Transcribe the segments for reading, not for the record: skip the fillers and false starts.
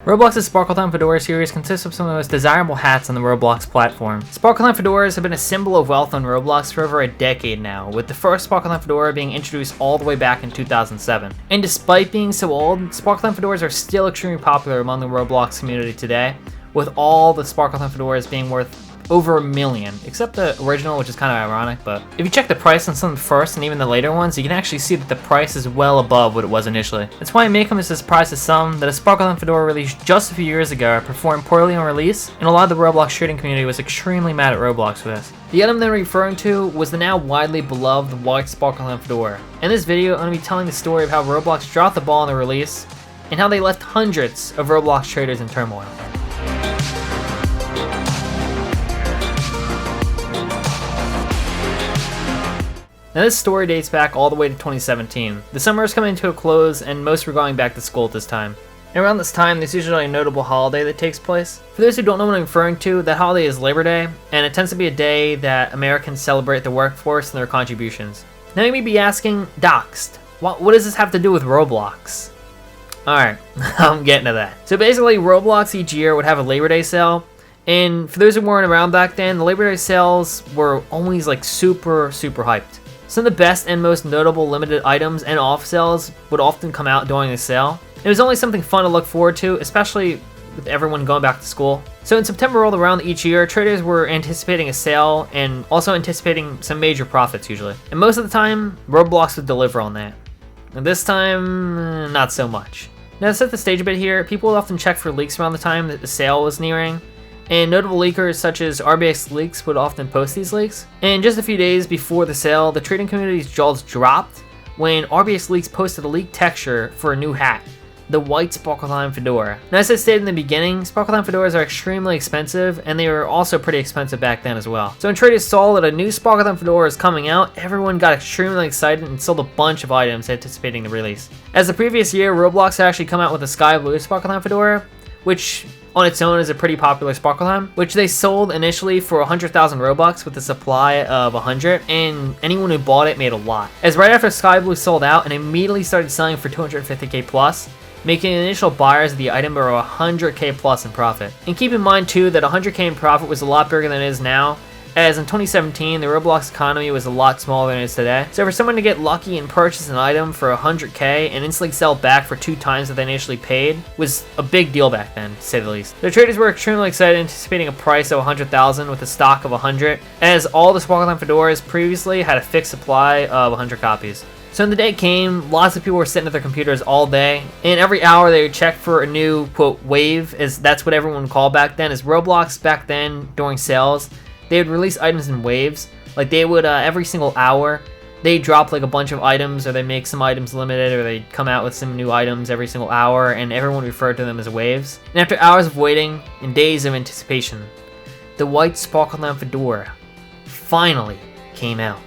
Roblox's Sparkle Time Fedora series consists of some of the most desirable hats on the Roblox platform. Sparkle Time Fedoras have been a symbol of wealth on Roblox for over a decade now, with the first Sparkle Time Fedora being introduced all the way back in 2007. And despite being so old, Sparkle Time Fedoras are still extremely popular among the Roblox community today, with all the Sparkle Time Fedoras being worth over $1 million, except the original, which is kind of ironic, but if you check the price on some of the first and even the later ones, you can actually see that the price is well above what it was initially. That's why it may come as a surprise to some that a Sparkle Time Fedora released just a few years ago performed poorly on release, and a lot of the Roblox trading community was extremely mad at Roblox for this. The item they're referring to was the now widely beloved White Sparkle Time Fedora. In this video, I'm going to be telling the story of how Roblox dropped the ball on the release, and how they left hundreds of Roblox traders in turmoil. Now this story dates back all the way to 2017. The summer is coming to a close and most were going back to school at this time. And around this time, there's usually a notable holiday that takes place. For those who don't know what I'm referring to, that holiday is Labor Day, and it tends to be a day that Americans celebrate the workforce and their contributions. Now you may be asking, Doxed, what does this have to do with Roblox? Alright, I'm getting to that. So basically, Roblox each year would have a Labor Day sale, and for those who weren't around back then, the Labor Day sales were always like super hyped. Some of the best and most notable limited items and off sales would often come out during the sale. It was only something fun to look forward to, especially with everyone going back to school. So in September rolled around each year, traders were anticipating a sale and also anticipating some major profits usually. And most of the time, Roblox would deliver on that. And this time, not so much. Now to set the stage a bit here, people would often check for leaks around the time that the sale was nearing. And notable leakers such as RBX Leaks would often post these leaks. And just a few days before the sale, the trading community's jaws dropped when RBX Leaks posted a leaked texture for a new hat, the White Sparkle Time Fedora. Now as I stated in the beginning, Sparkle Time Fedoras are extremely expensive, and they were also pretty expensive back then as well. So when traders saw that a new Sparkle Time Fedora is coming out, everyone got extremely excited and sold a bunch of items anticipating the release. As the previous year, Roblox had actually come out with a Sky Blue Sparkle Time Fedora, which on its own is a pretty popular Sparkle Time, which they sold initially for 100,000 Robux with a supply of 100, and anyone who bought it made a lot. As right after Sky Blue sold out, and immediately started selling for 250k plus, making initial buyers of the item over 100k plus in profit. And keep in mind too that 100k in profit was a lot bigger than it is now, as in 2017, the Roblox economy was a lot smaller than it is today. So for someone to get lucky and purchase an item for 100k and instantly sell back for 2 times what they initially paid was a big deal back then, to say the least. The traders were extremely excited, anticipating a price of 100,000 with a stock of 100, as all the Sparkle Time Fedoras previously had a fixed supply of 100 copies. So when the day came, lots of people were sitting at their computers all day, and every hour they would check for a new, quote, wave, as that's what everyone would call back then, as Roblox back then, during sales, they would release items in waves. Like they would, every single hour, they'd drop like a bunch of items, or they'd make some items limited, or they'd come out with some new items every single hour, and everyone referred to them as waves. And after hours of waiting and days of anticipation, the White Sparkle Time Fedora finally came out.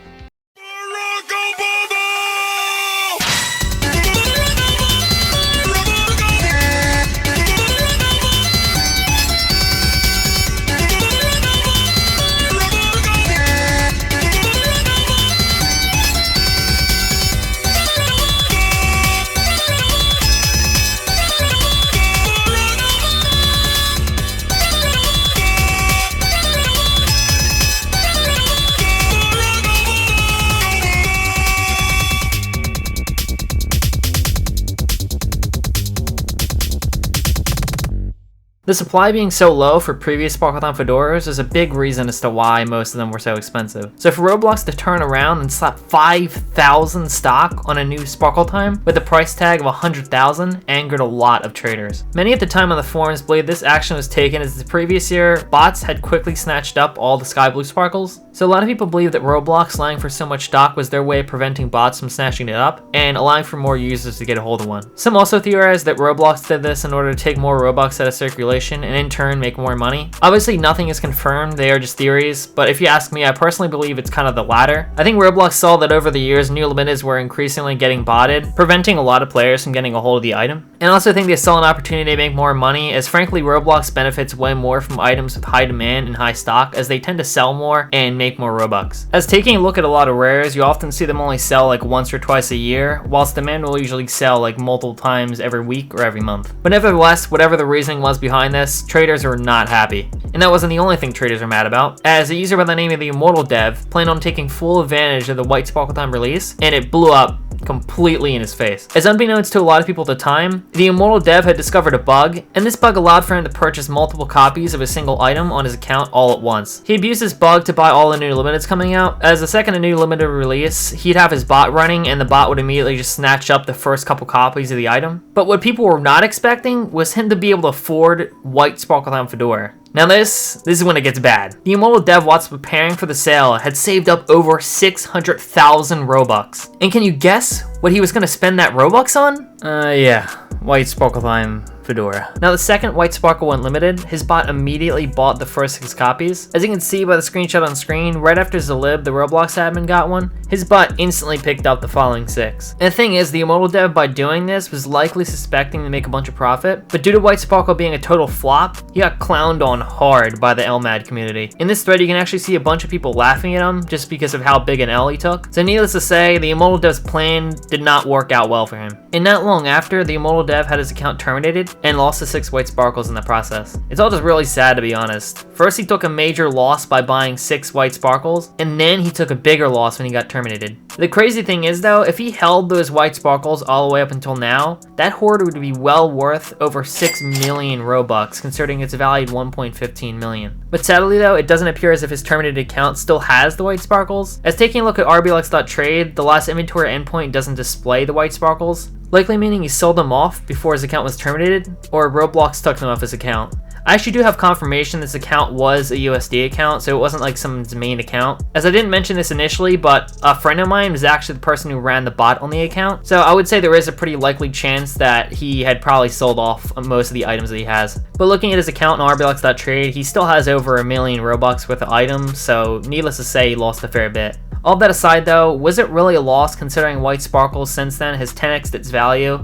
The supply being so low for previous Sparkle Time Fedoras is a big reason as to why most of them were so expensive. So for Roblox to turn around and slap 5,000 stock on a new Sparkle Time with a price tag of 100,000 angered a lot of traders. Many at the time on the forums believed this action was taken as the previous year bots had quickly snatched up all the Sky Blue Sparkles. So a lot of people believe that Roblox selling for so much stock was their way of preventing bots from snatching it up and allowing for more users to get a hold of one. Some also theorized that Roblox did this in order to take more Robux out of circulation speculation and in turn make more money? Obviously nothing is confirmed, they are just theories, but if you ask me, I personally believe it's kind of the latter. I think Roblox saw that over the years new limiteds were increasingly getting botted, preventing a lot of players from getting a hold of the item. And I also think they saw an opportunity to make more money, as frankly Roblox benefits way more from items with high demand and high stock, as they tend to sell more and make more Robux. As taking a look at a lot of rares, you often see them only sell like once or twice a year, whilst demand will usually sell like multiple times every week or every month. But nevertheless, whatever the reasoning was behind this, traders are not happy. And that wasn't the only thing traders are mad about, as a user by the name of the Immortal Dev planned on taking full advantage of the White Sparkle Time release, and it blew up completely in his face. As unbeknownst to a lot of people at the time, the Immortal Dev had discovered a bug, and this bug allowed for him to purchase multiple copies of a single item on his account all at once. He abused this bug to buy all the new limiteds coming out. As the second a new limited release, he'd have his bot running and the bot would immediately just snatch up the first couple copies of the item. But what people were not expecting was him to be able to afford White Sparkle Time Fedora. Now this is when it gets bad. The Immortal Dev, whilst preparing for the sale, had saved up over 600,000 Robux. And can you guess what he was going to spend that Robux on? Yeah, White Sparkle Time Fedora. Now the second White Sparkle went limited, his bot immediately bought the first 6 copies. As you can see by the screenshot on screen, right after Zalib, the Roblox admin, got one, his bot instantly picked up the following 6. And the thing is, the Immortal Dev, by doing this, was likely suspecting to make a bunch of profit, but due to White Sparkle being a total flop, he got clowned on hard by the LMAD community. In this thread, you can actually see a bunch of people laughing at him just because of how big an L he took. So needless to say, the Immortal Dev's plan did not work out well for him. And not long after, the Immortal Dev had his account terminated and lost the 6 White Sparkles in the process. It's all just really sad, to be honest. First, he took a major loss by buying 6 White Sparkles, and then he took a bigger loss when he got terminated. The crazy thing is though, if he held those White Sparkles all the way up until now, that hoard would be well worth over 6 million Robux, considering it's valued 1.15 million. But sadly though, it doesn't appear as if his terminated account still has the White Sparkles. As taking a look at RBLX.trade, the last inventory endpoint doesn't display the White Sparkles, likely meaning he sold them off before his account was terminated, or Roblox took them off his account. I actually do have confirmation this account was a USD account, so it wasn't like someone's main account. As I didn't mention this initially, but a friend of mine was actually the person who ran the bot on the account, so I would say there is a pretty likely chance that he had probably sold off most of the items that he has. But looking at his account on RBLX.trade, he still has over 1 million Robux worth of items, so needless to say, he lost a fair bit. All that aside though, was it really a loss considering White Sparkles since then has 10x'd its value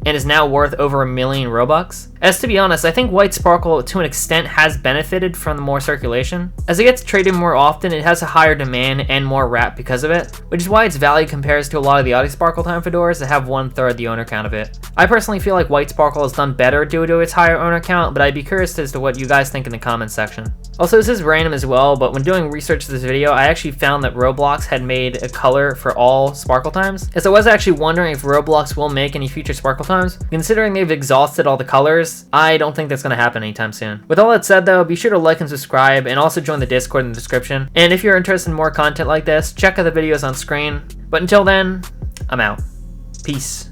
and is now worth over 1 million Robux? As to be honest, I think White Sparkle to an extent has benefited from the more circulation. As it gets traded more often, it has a higher demand and more wrap because of it, which is why its value compares to a lot of the White Sparkle Time Fedoras that have 1/3 the owner count of it. I personally feel like White Sparkle has done better due to its higher owner count, but I'd be curious as to what you guys think in the comments section. Also, this is random as well, but when doing research for this video, I actually found that Roblox had made a color for all Sparkle Times. As I was actually wondering if Roblox will make any future Sparkle Times. Considering they've exhausted all the colors, I don't think that's going to happen anytime soon. With all that said though, be sure to like and subscribe, and also join the Discord in the description. And if you're interested in more content like this, check out the videos on screen. But until then, I'm out. Peace.